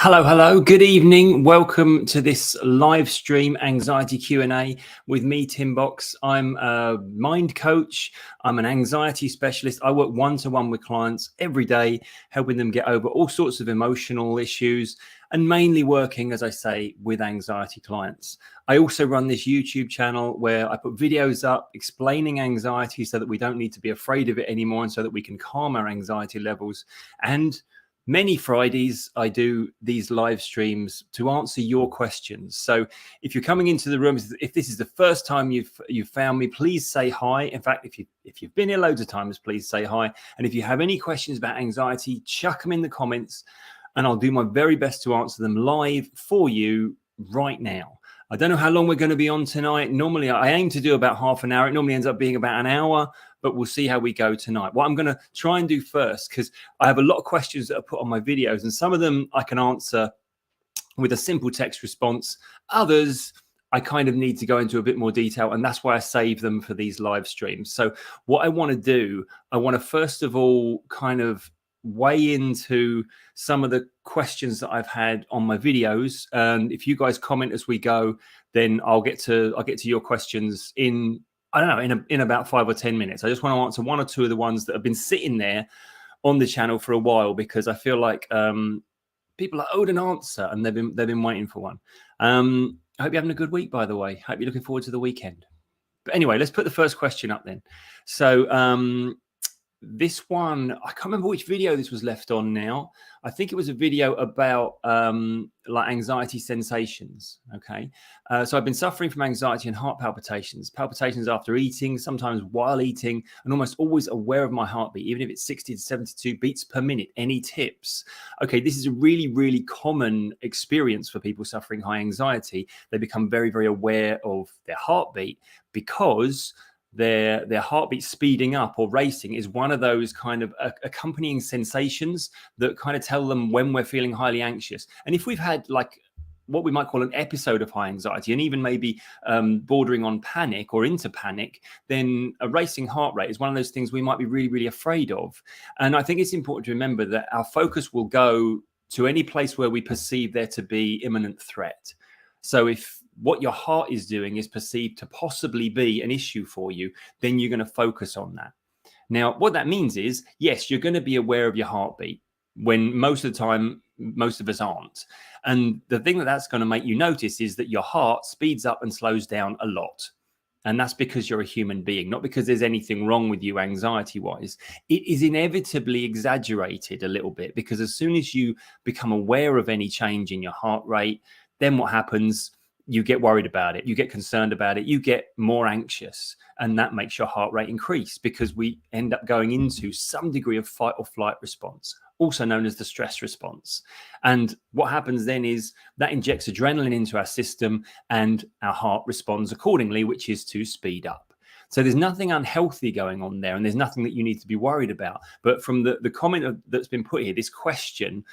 Hello. Good evening. Welcome to this live stream anxiety Q&A with me, Tim Box. I'm a mind coach. I'm an anxiety specialist. I work one-to-one with clients every day, helping them get over all sorts of emotional issues and mainly working, as I say, with anxiety clients. I also run this YouTube channel where I put videos up explaining anxiety so that we don't need to be afraid of it anymore and so that we can calm our anxiety levels. And many Fridays, I do these live streams to answer your questions. So if you're coming into the room, if this is the first time you've found me, please say hi. In fact, if you've been here loads of times, please say hi. And if you have any questions about anxiety, chuck them in the comments and I'll do my very best to answer them live for you right now. I don't know how long we're going to be on tonight. Normally, I aim to do about half an hour. It normally ends up being about an hour, but we'll see how we go tonight. What I'm going to try and do first, because I have a lot of questions that are put on my videos, and some of them I can answer with a simple text response. Others, I kind of need to go into a bit more detail, and that's why I save them for these live streams. So what I want to do, I want to first of all kind of weigh into some of the questions that I've had on my videos. And if you guys comment as we go, then I'll get to your questions in, I don't know, in about 5 or 10 minutes. I just want to answer one or two of the ones that have been sitting there on the channel for a while, because I feel like people are owed an answer and they've been waiting for one. I hope you're having a good week, by the way. Hope you're looking forward to the weekend. But anyway, let's put the first question up then. So this one, I can't remember which video this was left on now. I think it was a video about like anxiety sensations. Okay. So I've been suffering from anxiety and heart palpitations after eating, sometimes while eating, and almost always aware of my heartbeat, even if it's 60 to 72 beats per minute. Any tips? Okay. This is a really, really common experience for people suffering high anxiety. They become very, very aware of their heartbeat because their heartbeat speeding up or racing is one of those kind of accompanying sensations that kind of tell them when we're feeling highly anxious. And if we've had like what we might call an episode of high anxiety and even maybe bordering on panic or into panic, then a racing heart rate is one of those things we might be really, really afraid of. And I think it's important to remember that our focus will go to any place where we perceive there to be imminent threat. So if what your heart is doing is perceived to possibly be an issue for you, then you're going to focus on that. Now, what that means is, yes, you're going to be aware of your heartbeat when most of the time, most of us aren't. And the thing that's going to make you notice is that your heart speeds up and slows down a lot. And that's because you're a human being, not because there's anything wrong with you anxiety-wise. It is inevitably exaggerated a little bit because as soon as you become aware of any change in your heart rate, then what happens? You get worried about it, you get concerned about it, you get more anxious, and that makes your heart rate increase because we end up going into some degree of fight or flight response, also known as the stress response. And what happens then is that injects adrenaline into our system and our heart responds accordingly, which is to speed up. So there's nothing unhealthy going on there, and there's nothing that you need to be worried about. But from the comment that's been put here, this question,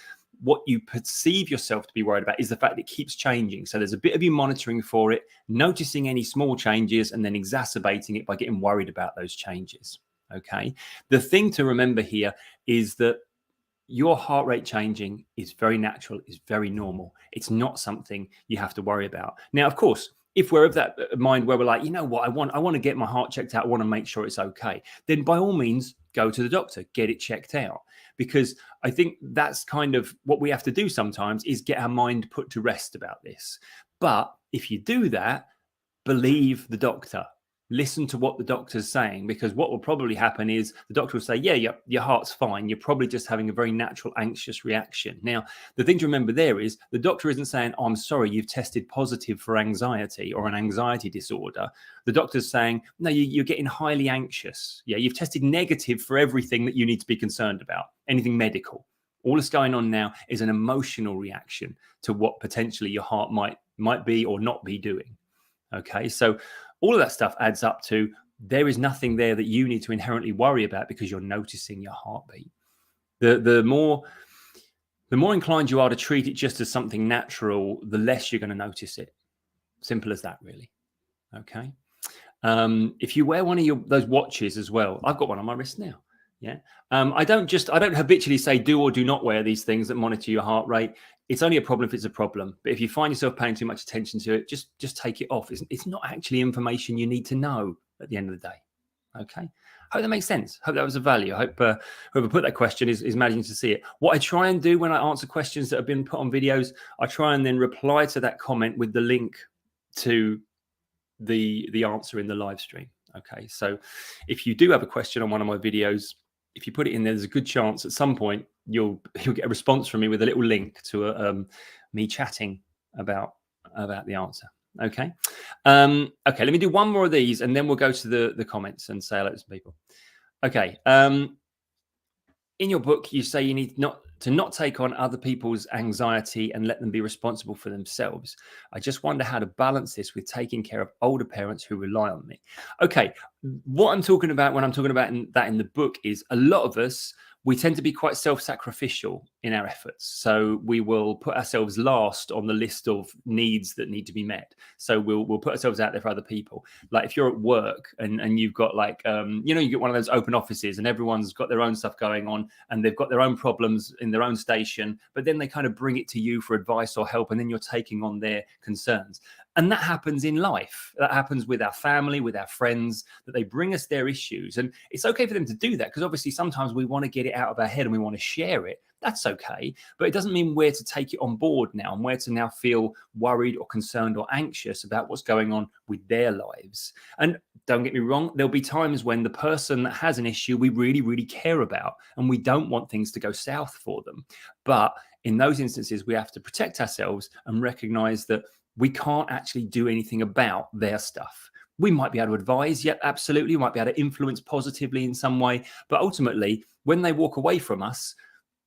what you perceive yourself to be worried about is the fact that it keeps changing. So there's a bit of you monitoring for it, noticing any small changes, and then exacerbating it by getting worried about those changes. Okay. The thing to remember here is that your heart rate changing is very natural, is very normal. It's not something you have to worry about. Now, of course, if we're of that mind where we're like, you know what, I want to get my heart checked out, I want to make sure it's okay, then by all means, go to the doctor, get it checked out. Because I think that's kind of what we have to do sometimes is get our mind put to rest about this. But if you do that, believe the doctor. Listen to what the doctor's saying, because what will probably happen is the doctor will say, yeah, your heart's fine. You're probably just having a very natural anxious reaction. Now, the thing to remember there is the doctor isn't saying, oh, I'm sorry, you've tested positive for anxiety or an anxiety disorder. The doctor's saying, no, you're getting highly anxious. Yeah, you've tested negative for everything that you need to be concerned about, anything medical. All that's going on now is an emotional reaction to what potentially your heart might be or not be doing. Okay, so all of that stuff adds up to there is nothing there that you need to inherently worry about because you're noticing your heartbeat. The more inclined you are to treat it just as something natural, the less you're going to notice it. Simple as that, really. Okay. If you wear one of those watches as well, I've got one on my wrist now. Yeah. I don't habitually say do or do not wear these things that monitor your heart rate. It's only a problem if it's a problem. But if you find yourself paying too much attention to it, just take it off. It's not actually information you need to know at the end of the day. Okay. Hope that makes sense. Hope that was of value. I hope whoever put that question is managing to see it. What I try and do when I answer questions that have been put on videos, I try and then reply to that comment with the link to the answer in the live stream. Okay. So if you do have a question on one of my videos, if you put it in there, there's a good chance at some point you'll get a response from me with a little link to me chatting about the answer. Okay. Okay, let me do one more of these and then we'll go to the comments and say hello to some people. Okay. In your book, you say you need not take on other people's anxiety and let them be responsible for themselves. I just wonder how to balance this with taking care of older parents who rely on me. Okay, what I'm talking about when I'm talking about that in the book is a lot of us, we tend to be quite self-sacrificial in our efforts. So we will put ourselves last on the list of needs that need to be met. So we'll put ourselves out there for other people. Like if you're at work and you've got like, you get one of those open offices and everyone's got their own stuff going on and they've got their own problems in their own station, but then they kind of bring it to you for advice or help, and then you're taking on their concerns. And that happens in life. That happens with our family, with our friends, that they bring us their issues. And it's okay for them to do that because obviously sometimes we want to get it out of our head and we want to share it. That's okay. But it doesn't mean we're to take it on board now and we're to now feel worried or concerned or anxious about what's going on with their lives. And don't get me wrong, there'll be times when the person that has an issue we really, really care about and we don't want things to go south for them. But in those instances, we have to protect ourselves and recognize that we can't actually do anything about their stuff. We might be able to advise, yep, absolutely. We might be able to influence positively in some way. But ultimately, when they walk away from us,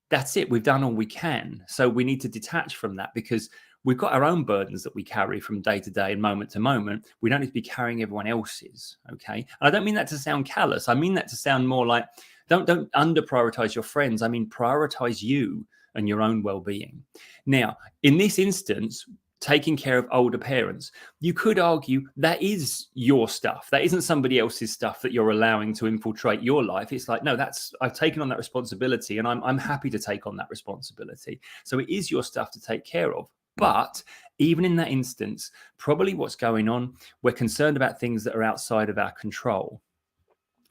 that's it. We've done all we can. So we need to detach from that because we've got our own burdens that we carry from day to day and moment to moment. We don't need to be carrying everyone else's. Okay. And I don't mean that to sound callous. I mean that to sound more like don't under prioritize your friends. I mean, prioritize you and your own well-being. Now, in this instance, taking care of older parents, you could argue that is your stuff. That isn't somebody else's stuff that you're allowing to infiltrate your life. It's like, no, I've taken on that responsibility and I'm happy to take on that responsibility. So it is your stuff to take care of. But even in that instance, probably what's going on, we're concerned about things that are outside of our control.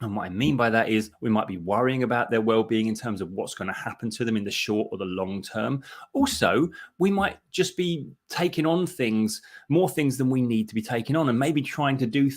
And what I mean by that is we might be worrying about their well-being in terms of what's going to happen to them in the short or the long term. Also, we might just be taking on more things than we need to be taking on, and maybe trying to do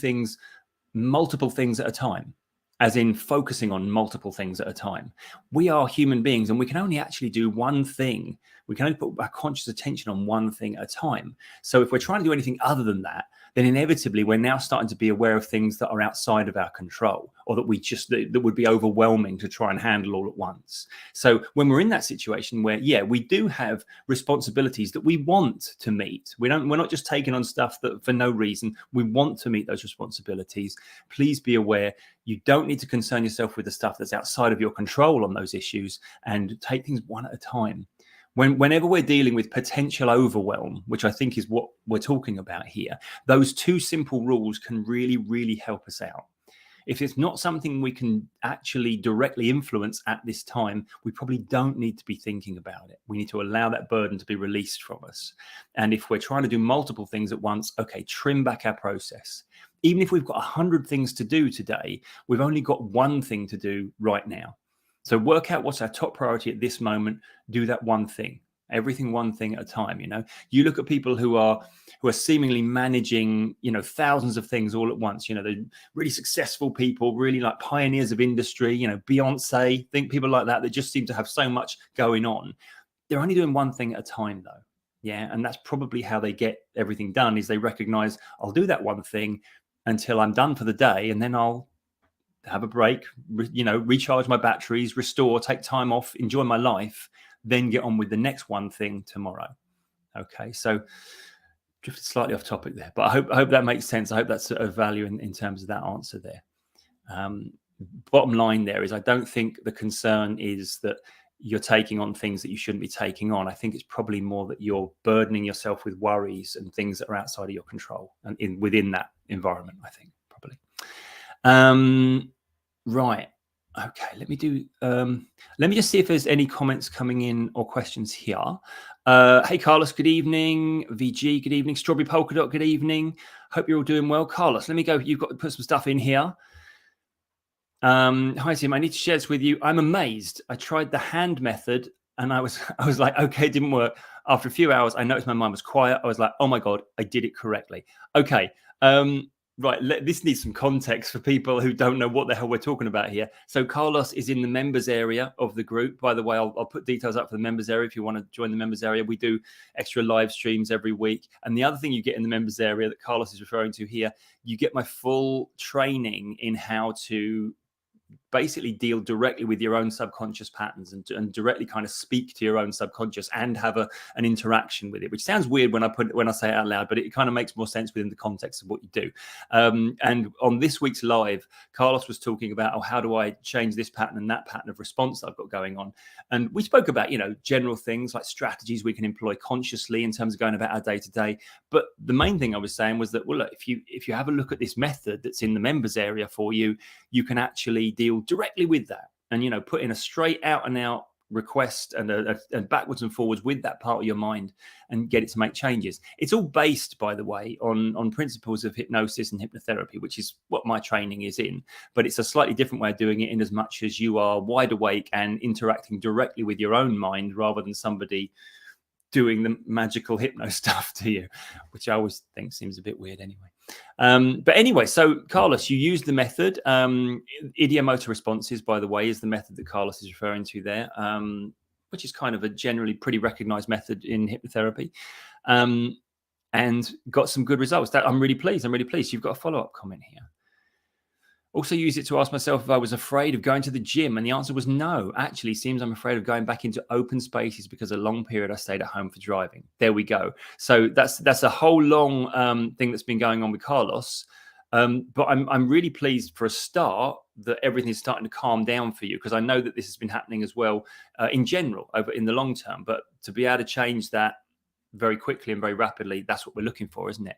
multiple things at a time, as in focusing on multiple things at a time. We are human beings and we can only actually do one thing. We can only put our conscious attention on one thing at a time. So if we're trying to do anything other than that, then inevitably we're now starting to be aware of things that are outside of our control, or that would be overwhelming to try and handle all at once. So when we're in that situation where, yeah, we do have responsibilities that we want to meet, we're not just taking on stuff that for no reason, we want to meet those responsibilities. Please be aware you don't need to concern yourself with the stuff that's outside of your control on those issues, and take things one at a time. Whenever we're dealing with potential overwhelm, which I think is what we're talking about here, those two simple rules can really, really help us out. If it's not something we can actually directly influence at this time, we probably don't need to be thinking about it. We need to allow that burden to be released from us. And if we're trying to do multiple things at once, okay, trim back our process. Even if we've got 100 things to do today, we've only got one thing to do right now. So work out what's our top priority at this moment. Do that one thing. Everything one thing at a time. You look at people who are seemingly managing, thousands of things all at once. They're really successful people, really like pioneers of industry. Beyonce, think people like that just seem to have so much going on. They're only doing one thing at a time, though. Yeah, and that's probably how they get everything done. Is they recognize I'll do that one thing until I'm done for the day, and then I'll have a break, recharge my batteries, restore, take time off, enjoy my life, then get on with the next one thing tomorrow. Okay, so drifted slightly off topic there, but I hope that makes sense. I hope that's of value in terms of that answer there. Bottom line there is I don't think the concern is that you're taking on things that you shouldn't be taking on. I think it's probably more that you're burdening yourself with worries and things that are outside of your control and within that environment, I think, probably. Right. Okay, let me do. Let me just see if there's any comments coming in or questions here. Hey, Carlos, good evening. VG, good evening. Strawberry Polka Dot, good evening. Hope you're all doing well. Carlos, let me go. You've got to put some stuff in here. Hi, Tim. I need to share this with you. I'm amazed. I tried the hand method and I was like, okay, it didn't work. After a few hours, I noticed my mind was quiet. I was like, oh my God, I did it correctly. Okay. Right, this needs some context for people who don't know what the hell we're talking about here. So Carlos is in the members area of the group. By the way, I'll put details up for the members area if you want to join the members area. We do extra live streams every week. And the other thing you get in the members area that Carlos is referring to here, you get my full training in how to basically deal directly with your own subconscious patterns and directly kind of speak to your own subconscious and have an interaction with it, which sounds weird when I say it out loud, but it kind of makes more sense within the context of what you do. And on this week's live, Carlos was talking about, oh, how do I change this pattern and that pattern of response that I've got going on? And we spoke about, general things like strategies we can employ consciously in terms of going about our day to day. But the main thing I was saying was that, well, look, if you have a look at this method that's in the members area for you, you can actually deal directly with that and put in a straight out and out request and backwards and forwards with that part of your mind and get it to make changes. It's all based, by the way, on principles of hypnosis and hypnotherapy, which is what my training is in, but it's a slightly different way of doing it in as much as you are wide awake and interacting directly with your own mind rather than somebody doing the magical hypno stuff to you, which I always think seems a bit weird anyway. But anyway, so Carlos, you used the method. Idiomotor responses, by the way, is the method that Carlos is referring to there, which is kind of a generally pretty recognized method in hypnotherapy, and got some good results. I'm really pleased. You've got a follow-up comment here. Also use it to ask myself if I was afraid of going to the gym, and the answer was no. Actually, seems I'm afraid of going back into open spaces because a long period I stayed at home for driving. There we go. So that's a whole long thing that's been going on with Carlos. But I'm really pleased for a start that everything is starting to calm down for you, because I know that this has been happening as well in general over in the long term. But to be able to change that very quickly and very rapidly, that's what we're looking for, isn't it?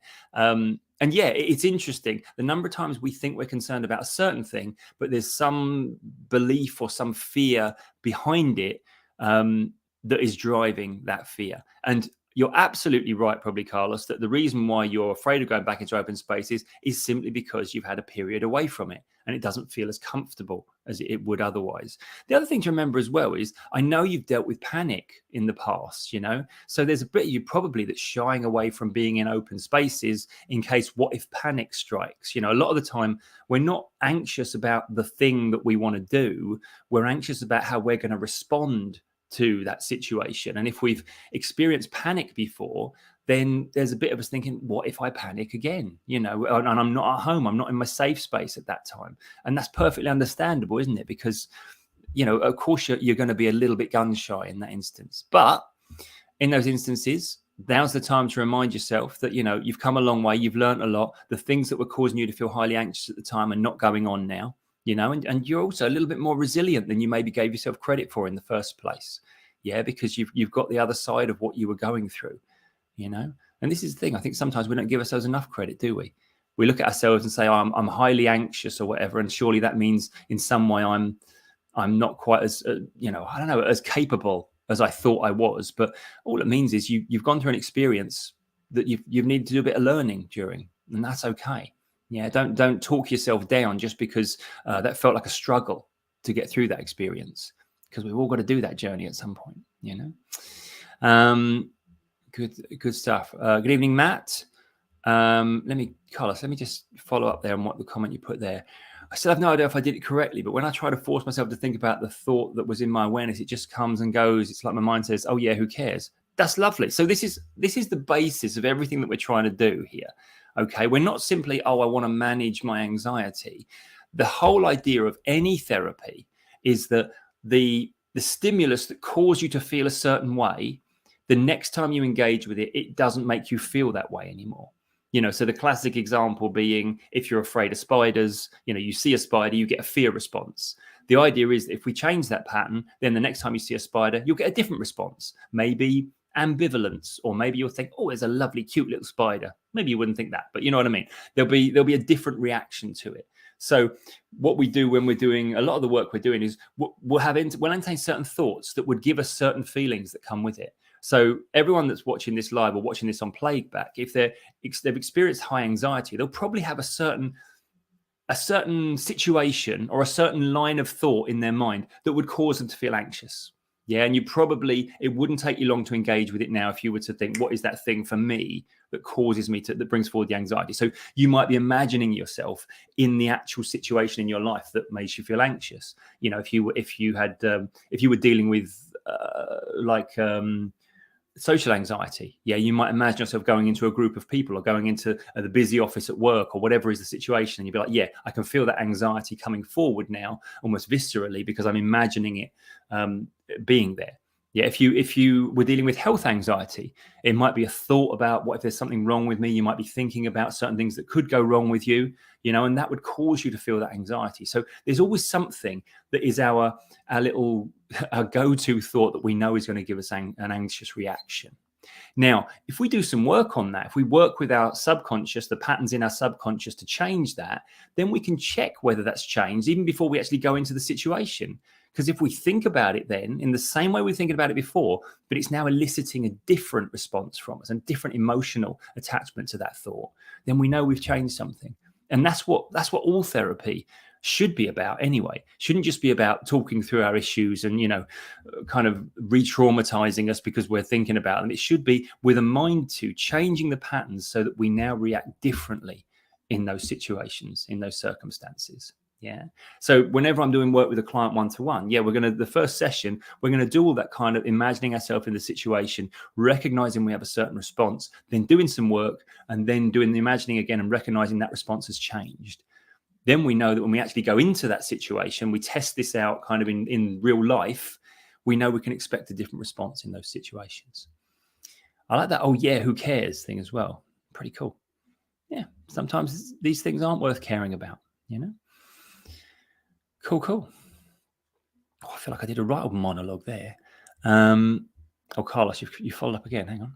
And yeah, it's interesting the number of times we think we're concerned about a certain thing, but there's some belief or some fear behind it that is driving that fear. And you're absolutely right, probably, Carlos, that the reason why you're afraid of going back into open spaces is simply because you've had a period away from it and it doesn't feel as comfortable as it would otherwise. The other thing to remember as well is I know you've dealt with panic in the past, so there's a bit of you probably that's shying away from being in open spaces in case what if panic strikes. A lot of the time we're not anxious about the thing that we want to do. We're anxious about how we're going to respond to that situation. And if we've experienced panic before, then there's a bit of us thinking, what if I panic again? And I'm not at home, I'm not in my safe space at that time. And that's perfectly understandable, isn't it? Because, of course you're going to be a little bit gun shy in that instance. But in those instances, now's the time to remind yourself that, you've come a long way, you've learned a lot. The things that were causing you to feel highly anxious at the time are not going on now. And you're also a little bit more resilient than you maybe gave yourself credit for in the first place. Yeah, because you've got the other side of what you were going through, And this is the thing. I think sometimes we don't give ourselves enough credit, do we? We look at ourselves and say, oh, I'm highly anxious or whatever, and surely that means in some way I'm not quite as as capable as I thought I was. But all it means is you've gone through an experience that you've needed to do a bit of learning during, and that's okay. Yeah, don't talk yourself down just because that felt like a struggle to get through that experience, because we've all got to do that journey at some point, Good stuff. Good evening, Matt. Carlos, let me just follow up there on what the comment you put there. I still have no idea if I did it correctly, but when I try to force myself to think about the thought that was in my awareness, it just comes and goes. It's like my mind says, oh yeah, who cares? That's lovely. So this is the basis of everything that we're trying to do here. Okay, we're not simply, oh, I want to manage my anxiety. The whole idea of any therapy is that the stimulus that caused you to feel a certain way, the next time you engage with it, it doesn't make you feel that way anymore. So the classic example being, if you're afraid of spiders, you see a spider, you get a fear response. The idea is that if we change that pattern, then the next time you see a spider, you'll get a different response. Maybe ambivalence, or maybe you'll think, oh, there's a lovely, cute little spider. Maybe you wouldn't think that, but you know what I mean? There'll be a different reaction to it. So what we do when we're doing a lot of the work we're doing is we'll entertain certain thoughts that would give us certain feelings that come with it. So everyone that's watching this live or watching this on playback, if they've experienced high anxiety, they'll probably have a certain situation or a certain line of thought in their mind that would cause them to feel anxious. Yeah, and it wouldn't take you long to engage with it now if you were to think, what is that thing for me that causes me that brings forward the anxiety? So you might be imagining yourself in the actual situation in your life that makes you feel anxious. You know, if you were dealing with social anxiety, yeah, you might imagine yourself going into a group of people or going into the busy office at work or whatever is the situation, and you'd be like, yeah, I can feel that anxiety coming forward now almost viscerally because I'm imagining it being there. Yeah, if you were dealing with health anxiety, it might be a thought about what if there's something wrong with me. You might be thinking about certain things that could go wrong with you, you know, and that would cause you to feel that anxiety. So there's always something that is our go-to thought that we know is going to give us an anxious reaction. Now, if we do some work on that, if we work with our subconscious, the patterns in our subconscious to change that, then we can check whether that's changed even before we actually go into the situation. Because if we think about it then in the same way we're thinking about it before, but it's now eliciting a different response from us and different emotional attachment to that thought, then we know we've changed something. And that's what all therapy should be about anyway. Shouldn't just be about talking through our issues and, you know, kind of re-traumatizing us because we're thinking about them. It should be with a mind to changing the patterns so that we now react differently in those situations, in those circumstances. Yeah. So whenever I'm doing work with a client one-to-one, yeah, the first session, we're going to do all that kind of imagining ourselves in the situation, recognizing we have a certain response, then doing some work and then doing the imagining again and recognizing that response has changed. Then we know that when we actually go into that situation, we test this out kind of in real life, we know we can expect a different response in those situations. I like that, oh yeah, who cares thing as well. Pretty cool. Yeah, sometimes these things aren't worth caring about, you know? Cool. Oh, I feel like I did a right old monologue there. Carlos, you followed up again. Hang on.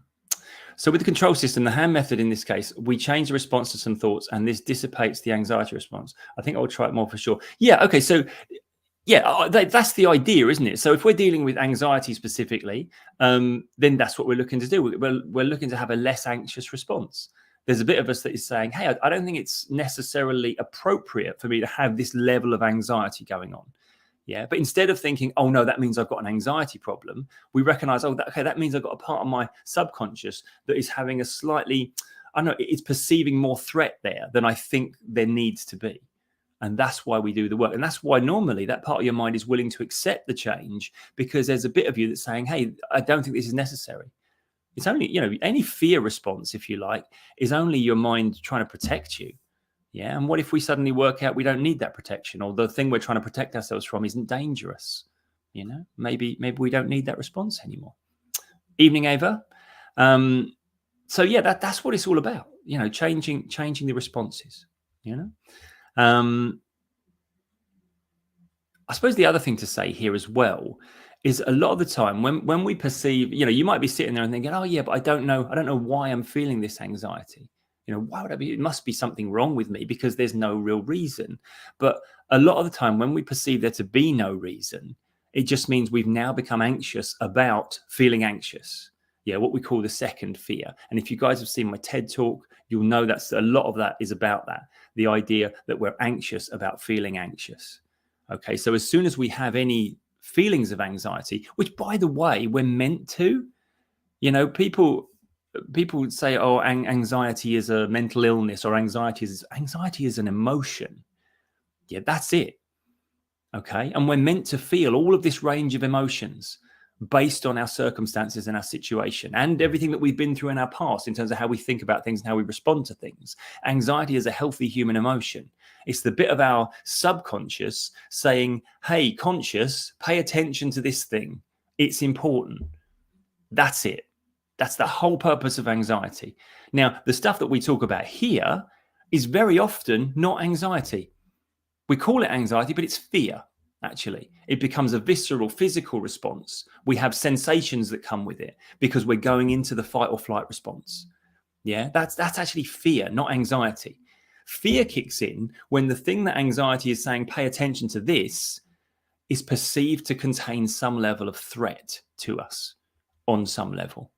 So with the control system, the hand method in this case, we change the response to some thoughts and this dissipates the anxiety response. I think I'll try it more for sure. Yeah, okay. So yeah, that's the idea, isn't it? So if we're dealing with anxiety specifically, then that's what we're looking to do. We're looking to have a less anxious response. There's a bit of us that is saying, hey, I don't think it's necessarily appropriate for me to have this level of anxiety going on. Yeah. But instead of thinking, oh, no, that means I've got an anxiety problem, we recognize, that means I've got a part of my subconscious that is having a slightly, I don't know, it's perceiving more threat there than I think there needs to be. And that's why we do the work. And that's why normally that part of your mind is willing to accept the change because there's a bit of you that's saying, hey, I don't think this is necessary. It's only, you know, any fear response, if you like, is only your mind trying to protect you. Yeah. And what if we suddenly work out we don't need that protection, or the thing we're trying to protect ourselves from isn't dangerous? You know, maybe we don't need that response anymore. Evening, Ava. So yeah, that's what it's all about. You know, changing the responses. You know, I suppose the other thing to say here as well is a lot of the time when we perceive, you know, you might be sitting there and thinking, oh yeah, but I don't know why I'm feeling this anxiety. You know, why would I be? It must be something wrong with me because there's no real reason. But a lot of the time when we perceive there to be no reason, it just means we've now become anxious about feeling anxious. Yeah, what we call the second fear. And if you guys have seen my TED talk, you'll know that's a lot of that is about that. The idea that we're anxious about feeling anxious. Okay, so as soon as we have any feelings of anxiety, which by the way, we're meant to, you know, people would say, oh, anxiety is a mental illness, or anxiety is an emotion. Yeah, that's it. Okay. And we're meant to feel all of this range of emotions based on our circumstances and our situation and everything that we've been through in our past in terms of how we think about things and how we respond to things. Anxiety is a healthy human emotion. It's the bit of our subconscious saying, hey, conscious, pay attention to this thing. It's important. That's it. That's the whole purpose of anxiety. Now, the stuff that we talk about here is very often not anxiety. We call it anxiety, but it's fear. Actually, it becomes a visceral physical response. We have sensations that come with it because we're going into the fight or flight response. Yeah, that's actually fear, not anxiety. Fear kicks in when the thing that anxiety is saying, pay attention to this, is perceived to contain some level of threat to us on some level.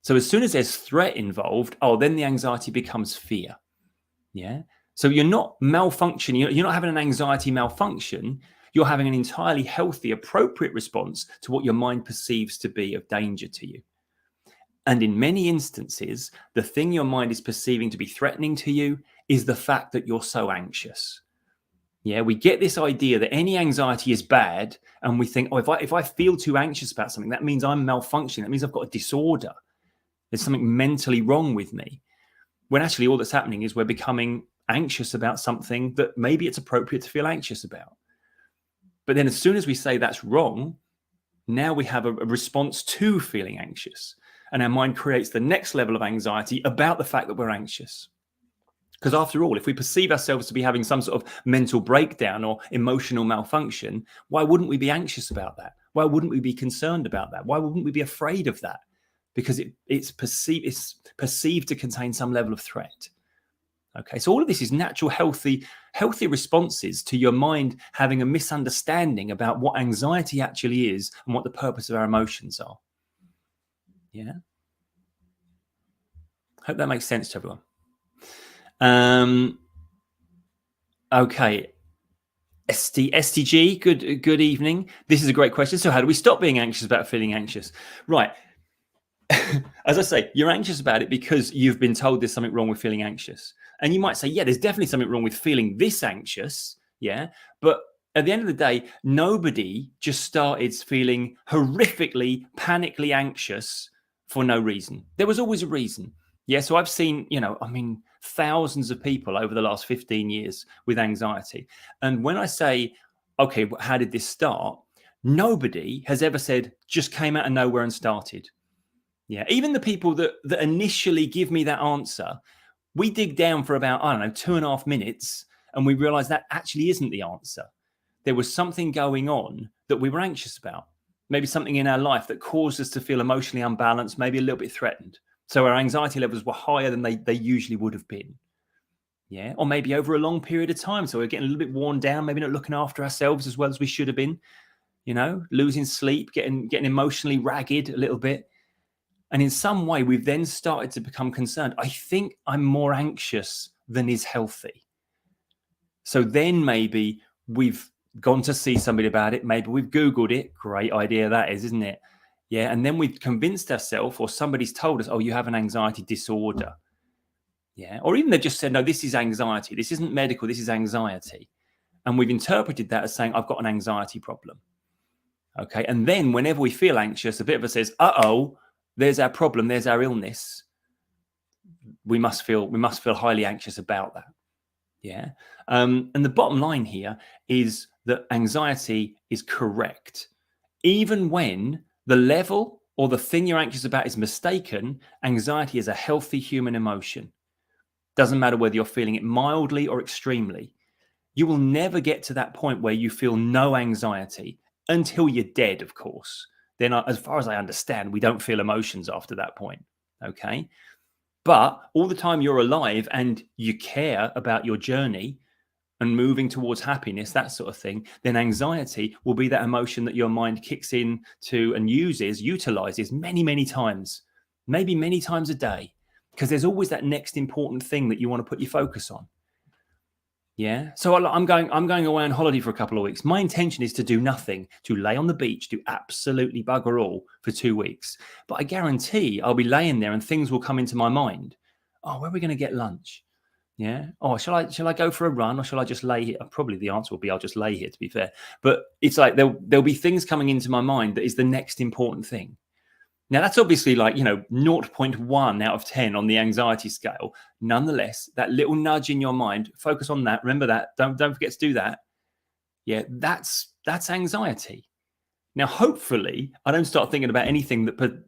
So as soon as there's threat involved, then the anxiety becomes fear. Yeah. So you're not malfunctioning. You're not having an anxiety malfunction. You're having an entirely healthy, appropriate response to what your mind perceives to be of danger to you. And in many instances, the thing your mind is perceiving to be threatening to you is the fact that you're so anxious. Yeah, we get this idea that any anxiety is bad, and we think, if I feel too anxious about something, that means I'm malfunctioning. That means I've got a disorder. There's something mentally wrong with me. When actually all that's happening is we're becoming anxious about something that maybe it's appropriate to feel anxious about. But then as soon as we say that's wrong, now we have a response to feeling anxious. And our mind creates the next level of anxiety about the fact that we're anxious. Because after all, if we perceive ourselves to be having some sort of mental breakdown or emotional malfunction, why wouldn't we be anxious about that? Why wouldn't we be concerned about that? Why wouldn't we be afraid of that? Because it's perceived to contain some level of threat. Okay, so all of this is natural, healthy responses to your mind having a misunderstanding about what anxiety actually is and what the purpose of our emotions are. Yeah. Hope that makes sense to everyone. Okay. STG, good evening. This is a great question. So how do we stop being anxious about feeling anxious? Right. As I say, you're anxious about it because you've been told there's something wrong with feeling anxious. And you might say, yeah, there's definitely something wrong with feeling this anxious. Yeah. But at the end of the day, nobody just started feeling horrifically, panically anxious for no reason. There was always a reason. Yeah. So I've seen, thousands of people over the last 15 years with anxiety. And when I say, okay, how did this start? Nobody has ever said, just came out of nowhere and started. Yeah, even the people that initially give me that answer, we dig down for about, 2.5 minutes, and we realize that actually isn't the answer. There was something going on that we were anxious about. Maybe something in our life that caused us to feel emotionally unbalanced, maybe a little bit threatened. So our anxiety levels were higher than they usually would have been. Yeah, or maybe over a long period of time. So we're getting a little bit worn down, maybe not looking after ourselves as well as we should have been, losing sleep, getting emotionally ragged a little bit. And in some way, we've then started to become concerned. I think I'm more anxious than is healthy. So then maybe we've gone to see somebody about it. Maybe we've Googled it. Great idea that is, isn't it? Yeah. And then we've convinced ourselves, or somebody's told us, oh, you have an anxiety disorder. Yeah. Or even they've just said, no, this is anxiety. This isn't medical. This is anxiety. And we've interpreted that as saying, I've got an anxiety problem. Okay. And then whenever we feel anxious, a bit of us says, there's our problem. There's our illness. We must feel highly anxious about that. Yeah. And the bottom line here is that anxiety is correct. Even when the level or the thing you're anxious about is mistaken, anxiety is a healthy human emotion. Doesn't matter whether you're feeling it mildly or extremely. You will never get to that point where you feel no anxiety until you're dead, of course. Then, as far as I understand, we don't feel emotions after that point. Okay. But all the time you're alive and you care about your journey and moving towards happiness, that sort of thing, then anxiety will be that emotion that your mind kicks in to and utilizes many, many times, maybe many times a day, because there's always that next important thing that you want to put your focus on. Yeah. So I'm going away on holiday for a couple of weeks. My intention is to do nothing, to lay on the beach, do absolutely bugger all for 2 weeks. But I guarantee I'll be laying there and things will come into my mind. Oh, where are we going to get lunch? Yeah. Oh, shall I go for a run or shall I just lay here? Probably the answer will be I'll just lay here, to be fair. But it's like there'll be things coming into my mind that is the next important thing. Now, that's obviously like, 0.1 out of 10 on the anxiety scale. Nonetheless, that little nudge in your mind, focus on that. Remember that. Don't forget to do that. Yeah, that's anxiety. Now, hopefully, I don't start thinking about anything that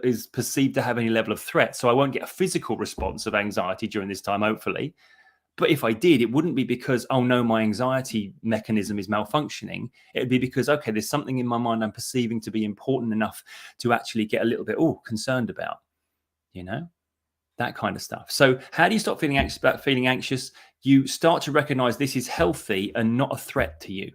is perceived to have any level of threat. So I won't get a physical response of anxiety during this time, hopefully. But if I did, it wouldn't be because, oh no, my anxiety mechanism is malfunctioning. It'd be because, okay, there's something in my mind I'm perceiving to be important enough to actually get a little bit, concerned about, that kind of stuff. So how do you stop feeling anxious about feeling anxious? You start to recognize this is healthy and not a threat to you.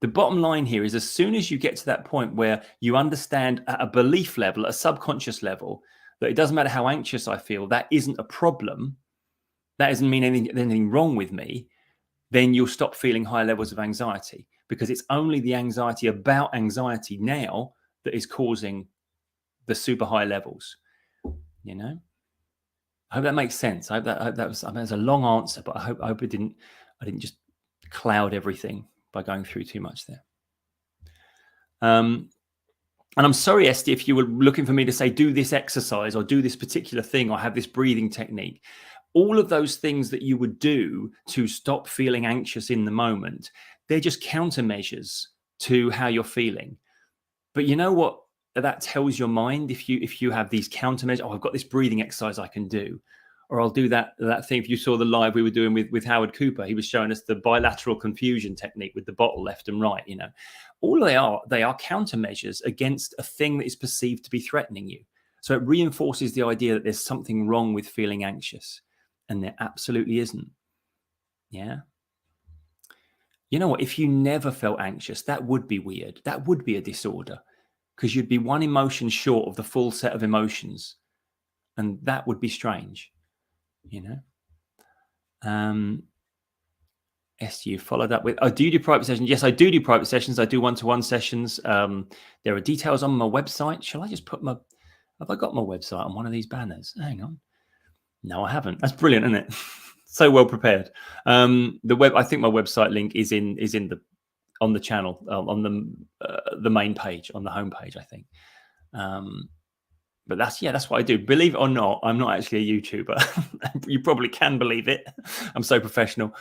The bottom line here is, as soon as you get to that point where you understand at a belief level, a subconscious level, that it doesn't matter how anxious I feel, that isn't a problem, that doesn't mean anything wrong with me, then you'll stop feeling high levels of anxiety, because it's only the anxiety about anxiety now that is causing the super high levels. I hope that makes sense. I hope that was a long answer, but I hope I didn't just cloud everything by going through too much there. And I'm sorry, Esty, if you were looking for me to say, do this exercise or do this particular thing or have this breathing technique. All of those things that you would do to stop feeling anxious in the moment, they're just countermeasures to how you're feeling. But you know what that tells your mind? If you have these countermeasures, I've got this breathing exercise I can do, or I'll do that thing. If you saw the live we were doing with Howard Cooper, he was showing us the bilateral confusion technique with the bottle left and right. All they are countermeasures against a thing that is perceived to be threatening you. So it reinforces the idea that there's something wrong with feeling anxious, and there absolutely isn't. Yeah. You know what? If you never felt anxious, that would be weird. That would be a disorder, because you'd be one emotion short of the full set of emotions, and that would be strange. SU followed up with, do you do private sessions? Yes, I do private sessions. I do one-to-one sessions. There are details on my website. Shall I just put have I got my website on one of these banners? Hang on. No, I haven't. That's brilliant, isn't it? So well prepared. I think my website link is on the channel, on the main page, on the homepage, I think. But that's what I do. Believe it or not, I'm not actually a YouTuber. You probably can believe it. I'm so professional.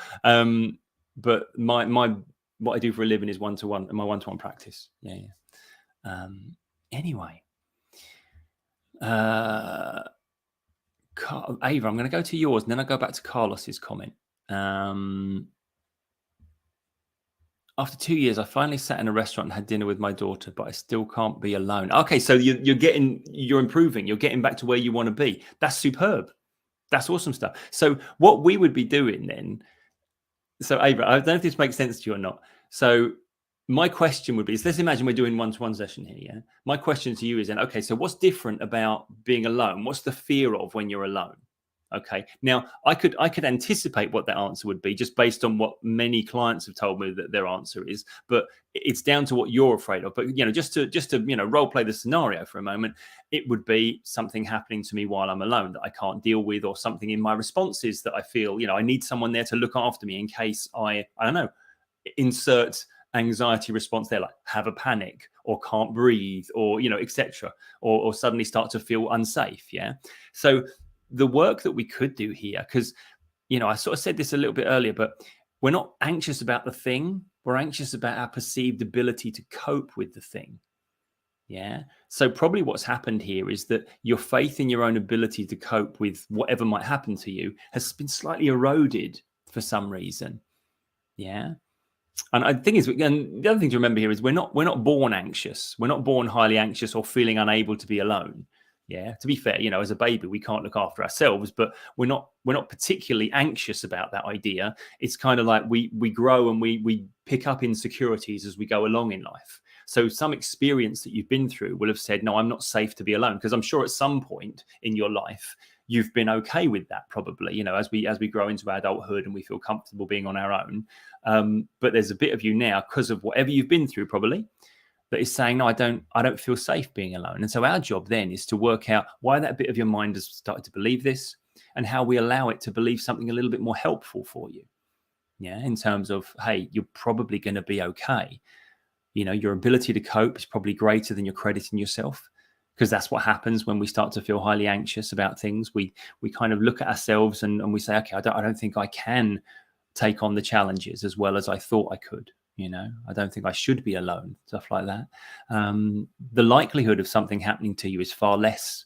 But what I do for a living is one-to-one, and my one-to-one practice. Yeah. Anyway, Ava, I'm going to go to yours, and then I'll go back to Carlos's comment. After 2 years, I finally sat in a restaurant and had dinner with my daughter, but I still can't be alone. Okay, so you're improving. You're getting back to where you want to be. That's superb. That's awesome stuff. So what we would be doing then, so Ava, I don't know if this makes sense to you or not. So my question would be, let's imagine we're doing one-to-one session here, yeah? My question to you is then, okay, so what's different about being alone? What's the fear of when you're alone? Okay. Now I could anticipate what that answer would be just based on what many clients have told me that their answer is, but it's down to what you're afraid of. But just to role play the scenario for a moment, it would be something happening to me while I'm alone that I can't deal with, or something in my responses that I feel, I need someone there to look after me in case I don't know, insert anxiety response there, like have a panic or can't breathe, or etc., or suddenly start to feel unsafe. Yeah. So the work that we could do here, because I sort of said this a little bit earlier, but we're not anxious about the thing, we're anxious about our perceived ability to cope with the thing. Yeah. So probably what's happened here is that your faith in your own ability to cope with whatever might happen to you has been slightly eroded for some reason. Yeah. And I think and the other thing to remember here is we're not born anxious. We're not born highly anxious or feeling unable to be alone. Yeah. To be fair, as a baby, we can't look after ourselves, but we're not particularly anxious about that idea. It's kind of like we grow and we pick up insecurities as we go along in life. So some experience that you've been through will have said, no, I'm not safe to be alone. Because I'm sure at some point in your life, you've been okay with that, probably, as we grow into adulthood and we feel comfortable being on our own. But there's a bit of you now, because of whatever you've been through, probably, that is saying, no, I don't feel safe being alone. And so our job then is to work out why that bit of your mind has started to believe this, and how we allow it to believe something a little bit more helpful for you. Yeah, in terms of, hey, you're probably going to be okay. Your ability to cope is probably greater than you're crediting yourself, because that's what happens when we start to feel highly anxious about things. We kind of look at ourselves and we say, okay, I don't think I can take on the challenges as well as I thought I could. I don't think I should be alone, stuff like that. The likelihood of something happening to you is far less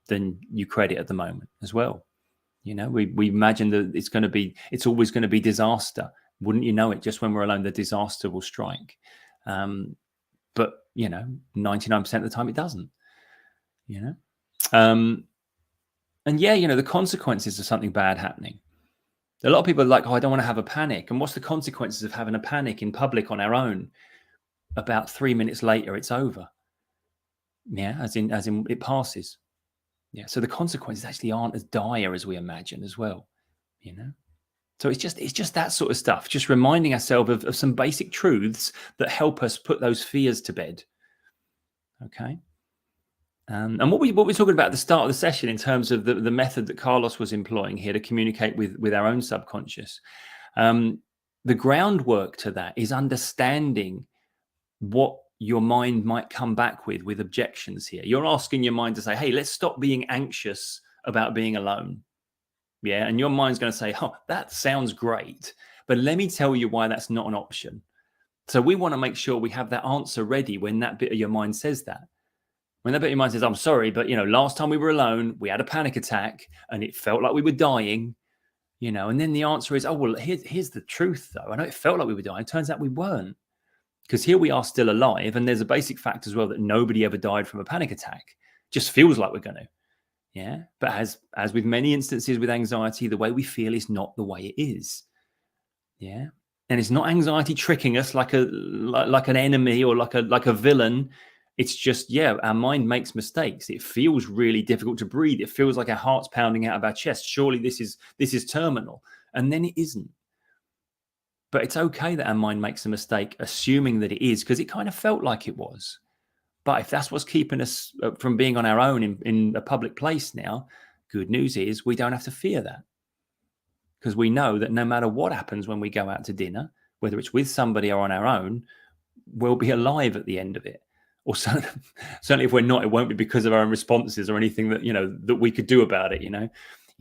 than you credit at the moment as well. You know, we imagine that it's always going to be disaster. Wouldn't you know it? Just when we're alone, the disaster will strike. But 99% of the time it doesn't. And the consequences of something bad happening. A lot of people are like, oh, I don't want to have a panic. And what's the consequences of having a panic in public on our own? About 3 minutes later, it's over. Yeah, as in it passes. Yeah, so the consequences actually aren't as dire as we imagine as well. So it's just that sort of stuff. Just reminding ourselves of some basic truths that help us put those fears to bed. Okay. And what we're talking about at the start of the session in terms of the method that Carlos was employing here to communicate with our own subconscious, the groundwork to that is understanding what your mind might come back with objections here. You're asking your mind to say, hey, let's stop being anxious about being alone. Yeah. And your mind's going to say, oh, that sounds great, but let me tell you why that's not an option. So we want to make sure we have that answer ready when that bit of your mind says that. When that bit of your mind says, I'm sorry, but last time we were alone, we had a panic attack and it felt like we were dying, and then the answer is, oh, well, here's the truth though. I know it felt like we were dying. It turns out we weren't, because here we are still alive. And there's a basic fact as well that nobody ever died from a panic attack. Just feels like we're going to. Yeah. But as with many instances with anxiety, the way we feel is not the way it is. Yeah. And it's not anxiety tricking us like an enemy or like a villain. It's just, our mind makes mistakes. It feels really difficult to breathe. It feels like our heart's pounding out of our chest. Surely this is terminal. And then it isn't. But it's okay that our mind makes a mistake, assuming that it is, because it kind of felt like it was. But if that's what's keeping us from being on our own in a public place now, good news is we don't have to fear that. Because we know that no matter what happens when we go out to dinner, whether it's with somebody or on our own, we'll be alive at the end of it. Or certainly if we're not, it won't be because of our own responses or anything that, that we could do about it, You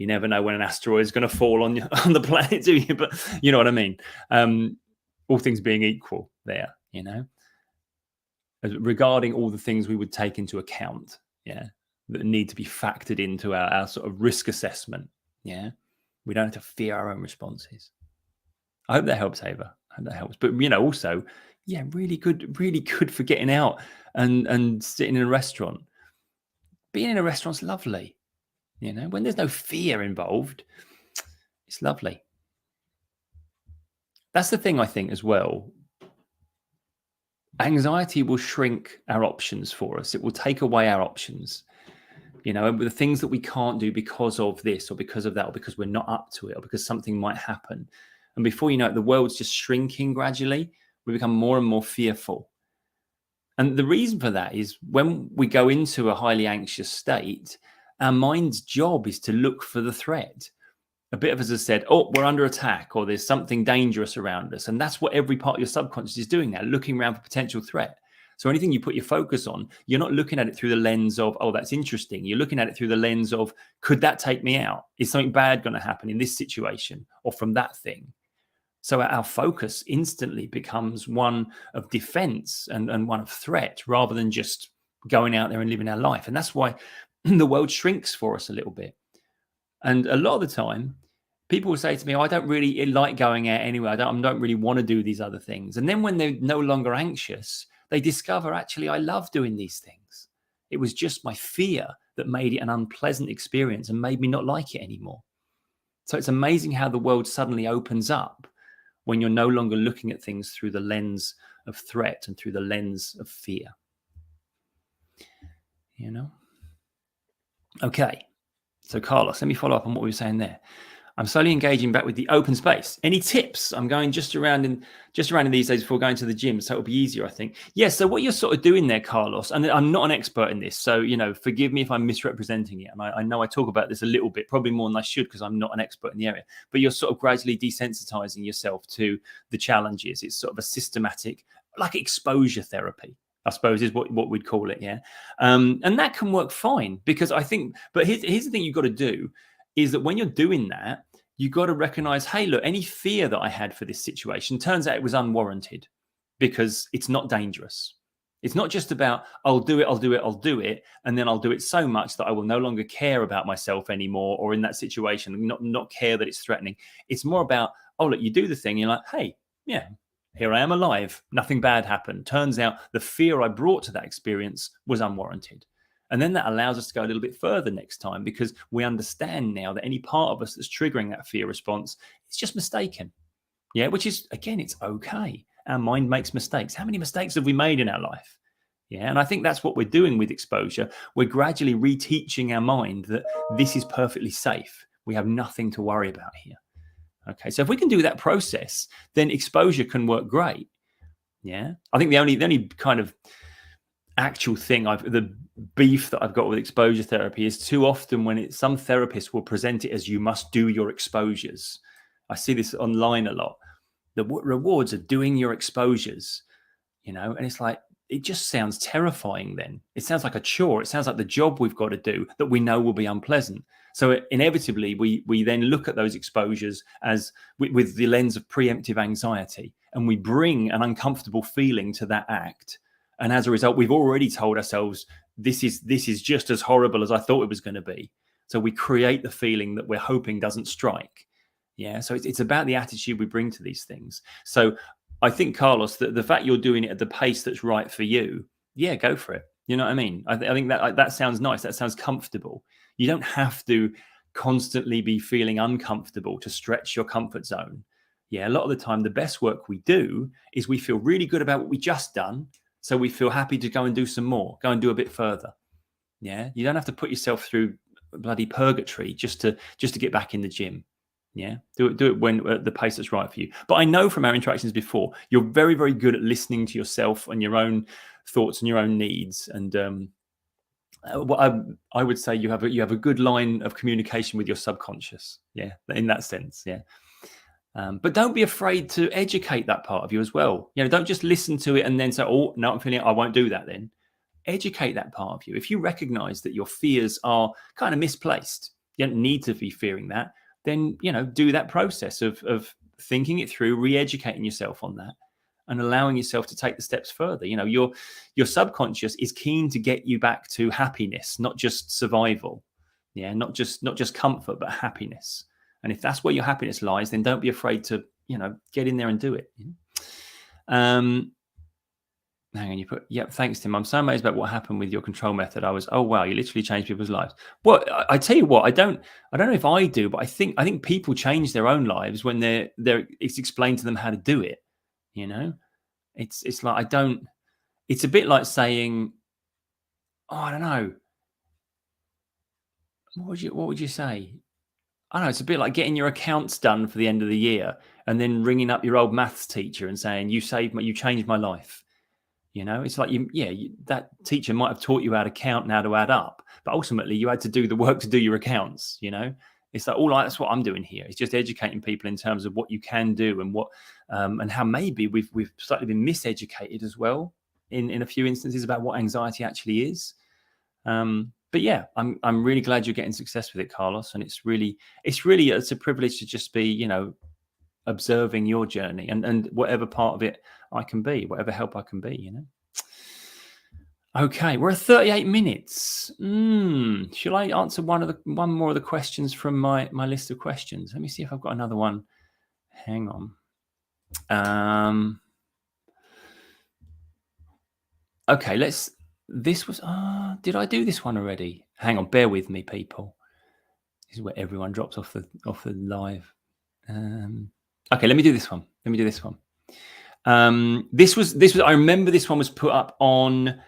never know when an asteroid is going to fall on the planet, do you? But you know what I mean? All things being equal there, regarding all the things we would take into account, that need to be factored into our sort of risk assessment, We don't have to fear our own responses. I hope that helps, Ava. I hope that helps. But, also, really good for getting out and sitting in a restaurant. Being in a restaurant's lovely. When there's no fear involved, it's lovely. That's the thing, I think, as well. Anxiety will shrink our options for us. It will take away our options. The things that we can't do because of this or because of that or because we're not up to it or because something might happen. And before you know it, the world's just shrinking gradually. We become more and more fearful. And the reason for that is when we go into a highly anxious state, our mind's job is to look for the threat. A bit of us has said, oh, we're under attack or there's something dangerous around us. And that's what every part of your subconscious is doing now, looking around for potential threat. So anything you put your focus on, you're not looking at it through the lens of, oh, that's interesting. You're looking at it through the lens of, could that take me out? Is something bad going to happen in this situation or from that thing? So our focus instantly becomes one of defense and one of threat rather than just going out there and living our life. And that's why the world shrinks for us a little bit. And a lot of the time, people will say to me, oh, I don't really like going out anyway. I don't really want to do these other things. And then when they're no longer anxious, they discover, actually, I love doing these things. It was just my fear that made it an unpleasant experience and made me not like it anymore. So it's amazing how the world suddenly opens up when you're no longer looking at things through the lens of threat and through the lens of fear. Okay. So Carlos, let me follow up on what we were saying there. I'm slowly engaging back with the open space. Any tips? I'm going just around in these days before going to the gym, so it'll be easier, I think. Yes. So what you're sort of doing there, Carlos, and I'm not an expert in this, so forgive me if I'm misrepresenting it. And I know I talk about this a little bit, probably more than I should, because I'm not an expert in the area. But you're sort of gradually desensitizing yourself to the challenges. It's sort of a systematic, like exposure therapy, I suppose is what we'd call it, yeah. And that can work fine because I think. But here's the thing you've got to do is that when you're doing that, you got to recognize, hey, look, any fear that I had for this situation, turns out it was unwarranted because it's not dangerous. It's not just about, I'll do it, I'll do it, I'll do it, and then I'll do it so much that I will no longer care about myself anymore, or in that situation, not care that it's threatening. It's more about, oh, look, you do the thing, you're like, hey, yeah, here I am alive. Nothing bad happened. Turns out the fear I brought to that experience was unwarranted. And then that allows us to go a little bit further next time, because we understand now that any part of us that's triggering that fear response, it's just mistaken. Yeah, which is, again, it's okay. Our mind makes mistakes. How many mistakes have we made in our life? Yeah, and I think that's what we're doing with exposure. We're gradually reteaching our mind that this is perfectly safe. We have nothing to worry about here. Okay, so if we can do that process, then exposure can work great. Yeah, I think the only kind of actual thing the beef that I've got with exposure therapy is too often when some therapists will present it as you must do your exposures. I see this online a lot. The rewards are doing your exposures, and it's like, it just sounds terrifying. Then it sounds like a chore. It sounds like the job we've got to do that we know will be unpleasant. So inevitably we then look at those exposures as with the lens of preemptive anxiety, and we bring an uncomfortable feeling to that act. And as a result, we've already told ourselves, this is just as horrible as I thought it was going to be. So we create the feeling that we're hoping doesn't strike. Yeah, so it's about the attitude we bring to these things. So I think, Carlos, that the fact you're doing it at the pace that's right for you, yeah, go for it. You know what I mean? I think that sounds nice. That sounds comfortable. You don't have to constantly be feeling uncomfortable to stretch your comfort zone. Yeah, a lot of the time, the best work we do is we feel really good about what we just done. So we feel happy to go and do some more, go and do a bit further. Yeah, you don't have to put yourself through bloody purgatory just to get back in the gym. Yeah, do it when at the pace that's right for you. But I know from our interactions before, you're very, very good at listening to yourself and your own thoughts and your own needs. And what I would say, you have a good line of communication with your subconscious. Yeah, in that sense. Yeah. But don't be afraid to educate that part of you as well. Don't just listen to it and then say, oh, no, I'm feeling it, I won't do that then. Educate that part of you. If you recognize that your fears are kind of misplaced, you don't need to be fearing that, then, do that process of thinking it through, re-educating yourself on that, and allowing yourself to take the steps further. Your subconscious is keen to get you back to happiness, not just survival. Yeah, not just comfort, but happiness. And if that's where your happiness lies, then don't be afraid to, get in there and do it. Hang on, you put, yep, thanks, Tim. I'm so amazed about what happened with your control method. Oh wow, you literally changed people's lives. Well, I tell you what, I don't know if I do, but I think people change their own lives when it's explained to them how to do it. It's like, it's a bit like saying, oh, I don't know. What would you say? I don't know, it's a bit like getting your accounts done for the end of the year and then ringing up your old maths teacher and saying, you changed my life. It's like, that teacher might have taught you how to count and how to add up, but ultimately you had to do the work to do your accounts. It's like, that's what I'm doing here. It's just educating people in terms of what you can do and what, and how maybe we've slightly been miseducated as well in a few instances about what anxiety actually is. But yeah, I'm really glad you're getting success with it, Carlos. And it's a privilege to just be, observing your journey and whatever part of it I can be, whatever help I can be, Okay, we're at 38 minutes. Shall I answer one more of the questions from my list of questions? Let me see if I've got another one. Hang on. Okay, did I do this one already? Hang on, bear with me, people. This is where everyone drops off the live. Okay, let me do this one. This was. I remember this one was put up on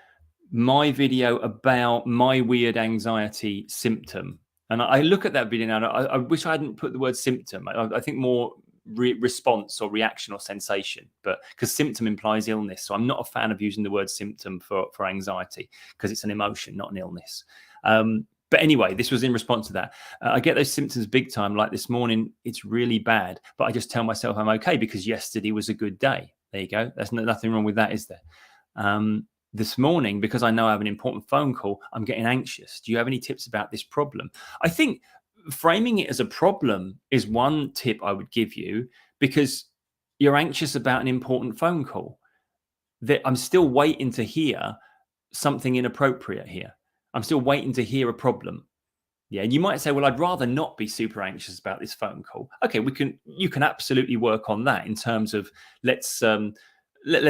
my video about my weird anxiety symptom, and I look at that video now. I wish I hadn't put the word symptom. I think more response or reaction or sensation, but because symptom implies illness, so I'm not a fan of using the word symptom for anxiety because it's an emotion, not an illness. But anyway, this was in response to that. I get those symptoms big time. Like this morning, it's really bad, but I just tell myself I'm okay because yesterday was a good day. There you go. There's nothing wrong with that, is there? This morning, because I know I have an important phone call, I'm getting anxious. Do you have any tips about this problem? I think framing it as a problem is one tip I would give you, because you're anxious about an important phone call. that I'm still waiting to hear something inappropriate here. I'm still waiting to hear a problem. Yeah, you might say, well, I'd rather not be super anxious about this phone call. Okay, you can absolutely work on that in terms of let's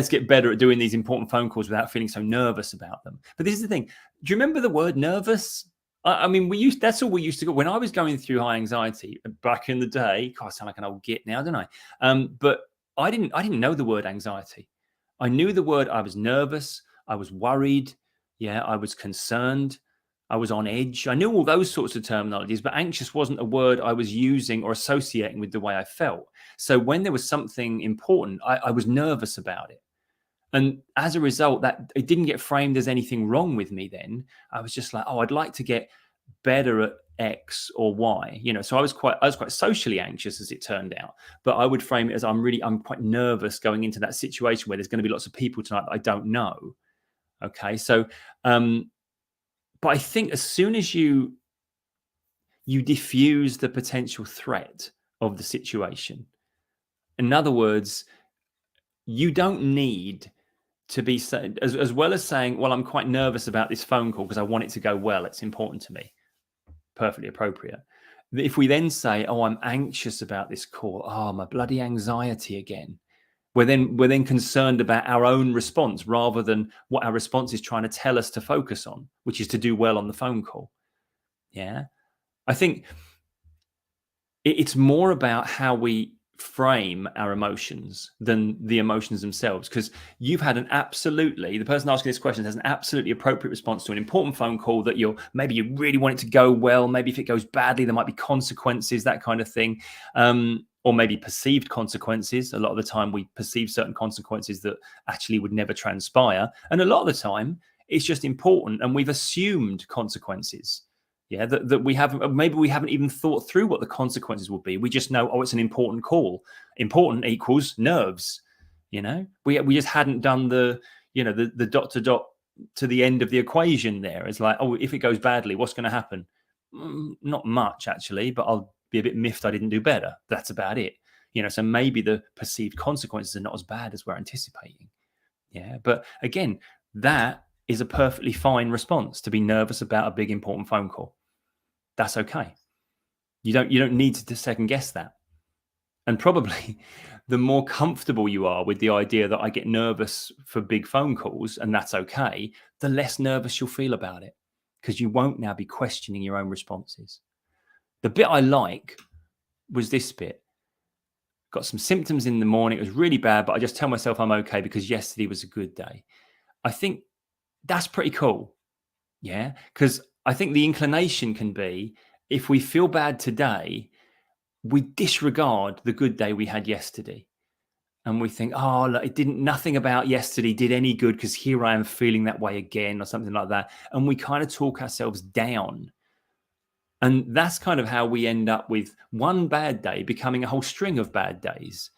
get better at doing these important phone calls without feeling so nervous about them. But this is the thing. Do you remember the word nervous? I mean, that's all we used to go when I was going through high anxiety back in the day. God, I sound like an old git now, don't I? But I didn't know the word anxiety. I knew the word. I was nervous. I was worried. Yeah, I was concerned. I was on edge. I knew all those sorts of terminologies, but anxious wasn't a word I was using or associating with the way I felt. So when there was something important, I was nervous about it. And as a result, that it didn't get framed as anything wrong with me then. I was just like, oh, I'd like to get better at X or Y, so I was quite socially anxious, as it turned out, but I would frame it as I'm quite nervous going into that situation where there's going to be lots of people tonight that I don't know. Okay. So, but I think as soon as you diffuse the potential threat of the situation, in other words, you don't need to be as well as saying, well, I'm quite nervous about this phone call because I want it to go well. It's important to me. Perfectly appropriate. If we then say, oh, I'm anxious about this call. Oh, my bloody anxiety again. We're then concerned about our own response rather than what our response is trying to tell us to focus on, which is to do well on the phone call. Yeah. I think it's more about how we frame our emotions than the emotions themselves, because the person asking this question has an absolutely appropriate response to an important phone call that maybe you really want it to go well. Maybe if it goes badly, there might be consequences, that kind of thing. Or maybe perceived consequences. A lot of the time we perceive certain consequences that actually would never transpire. And a lot of the time it's just important and we've assumed consequences. Yeah, that we haven't even thought through what the consequences will be. We just know, oh, it's an important call. Important equals nerves. We just hadn't done the dot to dot to the end of the equation there. It's like, oh, if it goes badly, what's going to happen? Not much actually, but I'll be a bit miffed I didn't do better. That's about it. So maybe the perceived consequences are not as bad as we're anticipating. Yeah, but again, that is a perfectly fine response to be nervous about a big important phone call. That's okay. You don't need to second guess that. And probably the more comfortable you are with the idea that I get nervous for big phone calls and that's okay, the less nervous you'll feel about it, because you won't now be questioning your own responses. The bit I like was this bit. Got some symptoms in the morning. It was really bad, but I just tell myself I'm okay because yesterday was a good day. I think that's pretty cool. Yeah, because I think the inclination can be, if we feel bad today, we disregard the good day we had yesterday. And we think, oh, look, nothing about yesterday did any good because here I am feeling that way again or something like that. And we kind of talk ourselves down. And that's kind of how we end up with one bad day becoming a whole string of bad days.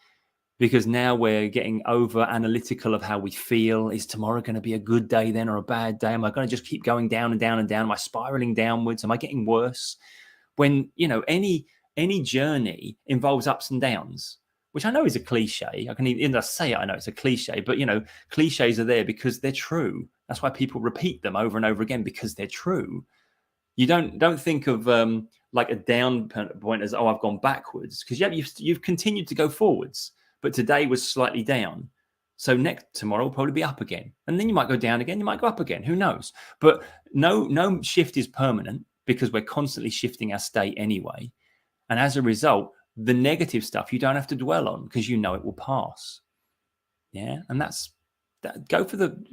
Because now we're getting over analytical of how we feel. Is tomorrow going to be a good day then or a bad day? Am I going to just keep going down and down and down? Am I spiraling downwards? Am I getting worse? When, any journey involves ups and downs, which I know is a cliche. I can even say it, I know it's a cliche, but, cliches are there because they're true. That's why people repeat them over and over again, because they're true. You don't think of like a down point as, oh, I've gone backwards, because you've continued to go forwards. But today was slightly down. So tomorrow will probably be up again. And then you might go down again. You might go up again. Who knows? But no shift is permanent, because we're constantly shifting our state anyway. And as a result, the negative stuff you don't have to dwell on, because it will pass. Yeah. And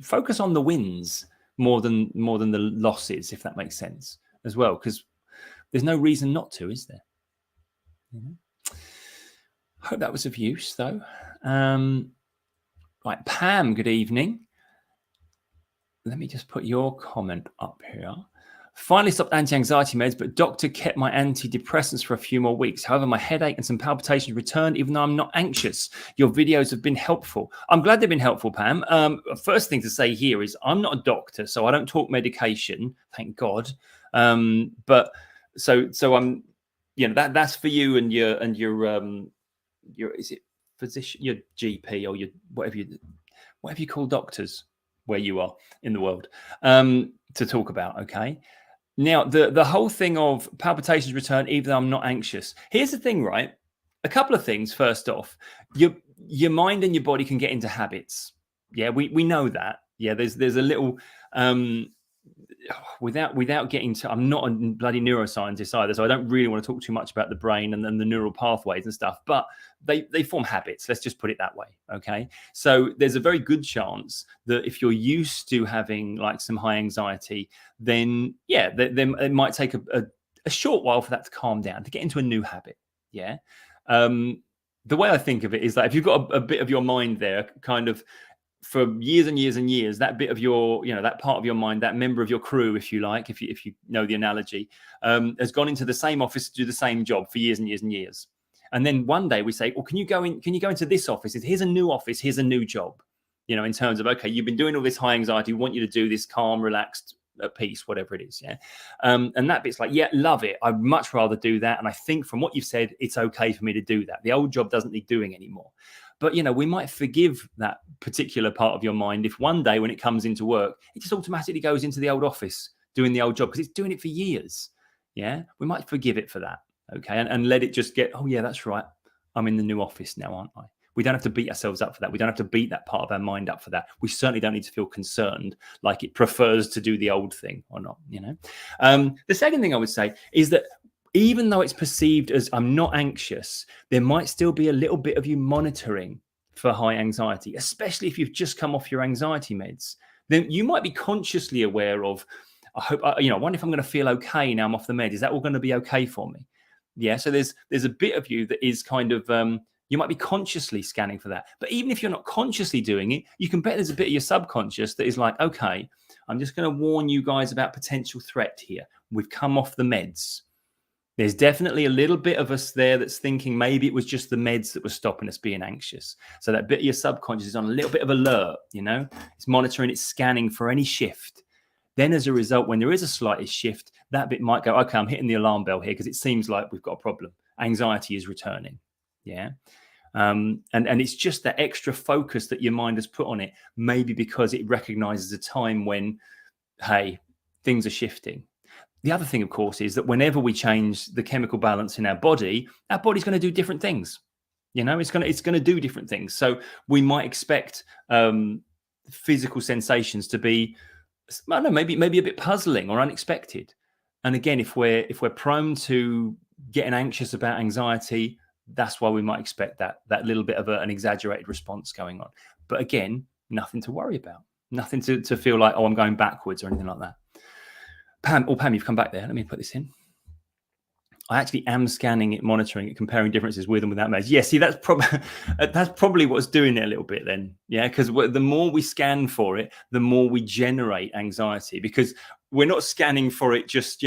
focus on the wins more than the losses, if that makes sense as well. Because there's no reason not to, is there? Hope that was of use, though. Right, Pam, good evening. Let me just put your comment up here. Finally stopped anti-anxiety meds, but doctor kept my antidepressants for a few more weeks. However, my headache and some palpitations returned, even though I'm not anxious. Your videos have been helpful. I'm glad they've been helpful, Pam. First thing to say here is I'm not a doctor, so I don't talk medication, thank God. But so I'm, that's for you and your is it physician, your GP, or your whatever whatever you call doctors where you are in the world, to talk about. Okay. Now, the whole thing of palpitations return, even though I'm not anxious. Here's the thing, right? A couple of things. First off, your mind and your body can get into habits. Yeah, we know that. Yeah, there's a little without getting to, I'm not a bloody neuroscientist either, so I don't really want to talk too much about the brain and then the neural pathways and stuff, but they form habits. Let's just put it that way. Okay. So there's a very good chance that if you're used to having like some high anxiety, then yeah, then it might take a short while for that to calm down, to get into a new habit. Yeah. The way I think of it is that if you've got a bit of your mind there, kind of for years and years and years, that bit of your, that part of your mind, that member of your crew, if you like, if you know the analogy, has gone into the same office to do the same job for years and years and years. And then one day we say, well, can you go into this office? Here's a new office. Here's a new job, in terms of, okay, you've been doing all this high anxiety. We want you to do this calm, relaxed, at peace, whatever it is. Yeah. And that bit's like, yeah, love it. I'd much rather do that. And I think from what you've said, it's okay for me to do that. The old job doesn't need doing anymore. But, we might forgive that particular part of your mind if one day when it comes into work, it just automatically goes into the old office doing the old job because it's doing it for years. Yeah. We might forgive it for that. Okay. And let it just get, oh, yeah, that's right. I'm in the new office now, aren't I? We don't have to beat ourselves up for that. We don't have to beat that part of our mind up for that. We certainly don't need to feel concerned like it prefers to do the old thing or not, The second thing I would say is that even though it's perceived as I'm not anxious, there might still be a little bit of you monitoring for high anxiety, especially if you've just come off your anxiety meds. Then you might be consciously aware of, I wonder if I'm going to feel okay now I'm off the med. Is that all going to be okay for me? Yeah. So there's a bit of you that is kind of, you might be consciously scanning for that. But even if you're not consciously doing it, you can bet there's a bit of your subconscious that is like, okay, I'm just going to warn you guys about potential threat here. We've come off the meds. There's definitely a little bit of us there that's thinking maybe it was just the meds that were stopping us being anxious. So that bit of your subconscious is on a little bit of alert, It's monitoring, it's scanning for any shift. Then as a result, when there is a slightest shift, that bit might go, okay, I'm hitting the alarm bell here because it seems like we've got a problem. Anxiety is returning. Yeah. And it's just that extra focus that your mind has put on it, maybe because it recognizes a time when, hey, things are shifting. The other thing, of course, is that whenever we change the chemical balance in our body's going to do different things. It's going to do different things. So we might expect physical sensations to be, I don't know, maybe a bit puzzling or unexpected. And again, if we're prone to getting anxious about anxiety, that's why we might expect that little bit of an exaggerated response going on. But again, nothing to worry about, nothing to feel like, oh, I'm going backwards or anything like that. Pam, you've come back there. Let me put this in. I actually am scanning it, monitoring it, comparing differences with and without meds. Yeah, see, that's probably what's doing it a little bit then. Yeah, because the more we scan for it, the more we generate anxiety, because we're not scanning for it just,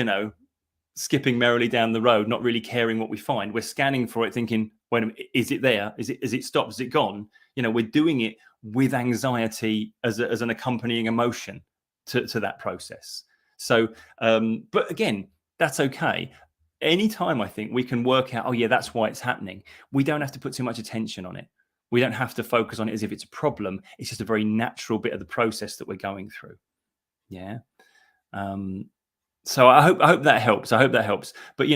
skipping merrily down the road, not really caring what we find. We're scanning for it thinking, wait a minute, is it there? Is it stopped? Is it gone? We're doing it with anxiety as an accompanying emotion to that process. So, but again, that's okay. Anytime I think we can work out, oh yeah, that's why it's happening. We don't have to put too much attention on it. We don't have to focus on it as if it's a problem. It's just a very natural bit of the process that we're going through. Yeah. So I hope that helps. But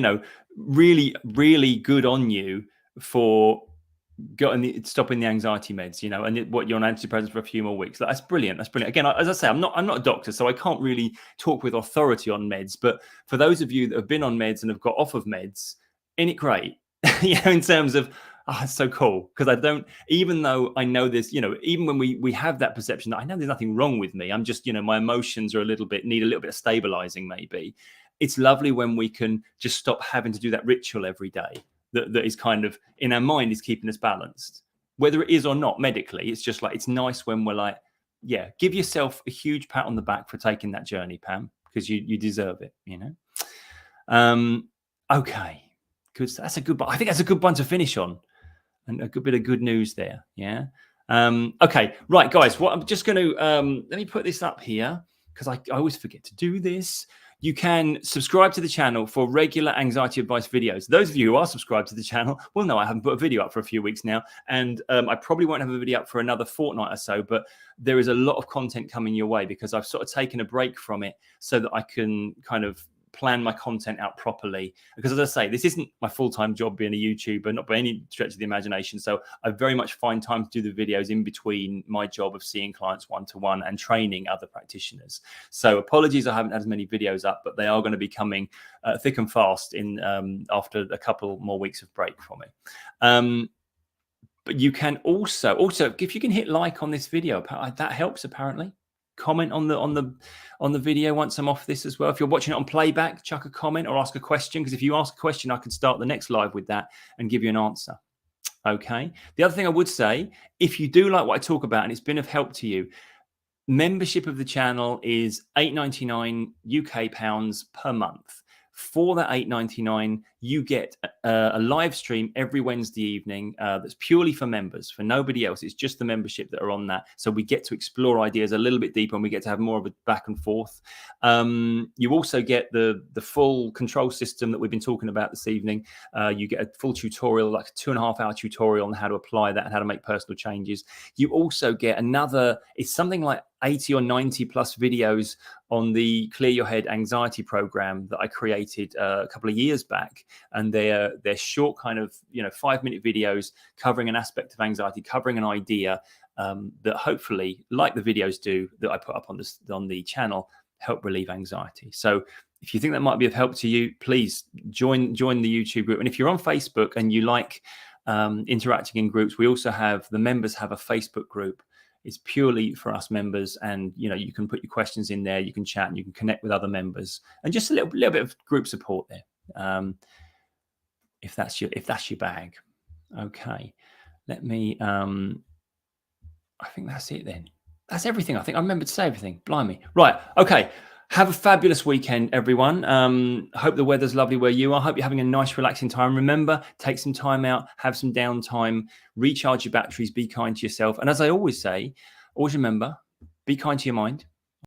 really, really good on you for stopping the anxiety meds, and what you're on antidepressants for a few more weeks. That's brilliant. Again, as I say, I'm not a doctor, so I can't really talk with authority on meds. But for those of you that have been on meds and have got off of meds, isn't it great? In terms of, it's so cool, because I don't, even though I know this, even when we have that perception that I know there's nothing wrong with me, I'm just, my emotions are need a little bit of stabilizing maybe. It's lovely when we can just stop having to do that ritual every day that is kind of in our mind is keeping us balanced, whether it is or not medically. It's just like, it's nice when we're like, yeah, give yourself a huge pat on the back for taking that journey, Pam, because you deserve it, Okay, good. That's a good one. I think that's a good one to finish on. And a good bit of good news there. Yeah. Okay. Right, guys. What I'm just going to let me put this up here because I always forget to do this. You can subscribe to the channel for regular anxiety advice videos. Those of you who are subscribed to the channel will know I haven't put a video up for a few weeks now, and I probably won't have a video up for another fortnight or so, but there is a lot of content coming your way because I've sort of taken a break from it so that I can kind of plan my content out properly. Because as I say, this isn't my full-time job being a YouTuber, not by any stretch of the imagination. So I very much find time to do the videos in between my job of seeing clients one-to-one and training other practitioners. So apologies, I haven't had as many videos up, but they are going to be coming thick and fast in after a couple more weeks of break for me. But you can also, if you can hit like on this video, that helps apparently. Comment on the video once I'm off this as well. If you're watching it on playback, chuck a comment or ask a question, because if you ask a question, I can start the next live with that and give you an answer. Okay. The other thing I would say, if you do like what I talk about and it's been of help to you, membership of the channel is £8.99 UK pounds per month. For that £8.99, you get a live stream every Wednesday evening that's purely for members, for nobody else. It's just the membership that are on that. So we get to explore ideas a little bit deeper and we get to have more of a back and forth. You also get the full control system that we've been talking about this evening. You get a full tutorial, like a 2.5-hour tutorial on how to apply that and how to make personal changes. You also get another, it's something like 80 or 90 plus videos on the Clear Your Head anxiety program that I created a couple of years back. And they're short kind of, 5-minute videos covering an aspect of anxiety, covering an idea that hopefully, like the videos do that I put up on the channel, help relieve anxiety. So if you think that might be of help to you, please join the YouTube group. And if you're on Facebook and you like interacting in groups, we also have, the members have a Facebook group. It's purely for us members, and you can put your questions in there, you can chat, and you can connect with other members, and just a little bit of group support there, if that's your bag. Okay, let me. I think that's it then. That's everything. I think I remembered to say everything. Blimey, right? Okay. Have a fabulous weekend, everyone. Hope the weather's lovely where you are. Hope you're having a nice, relaxing time. Remember, take some time out, have some downtime, recharge your batteries, be kind to yourself. And as I always say, always remember, be kind to your mind,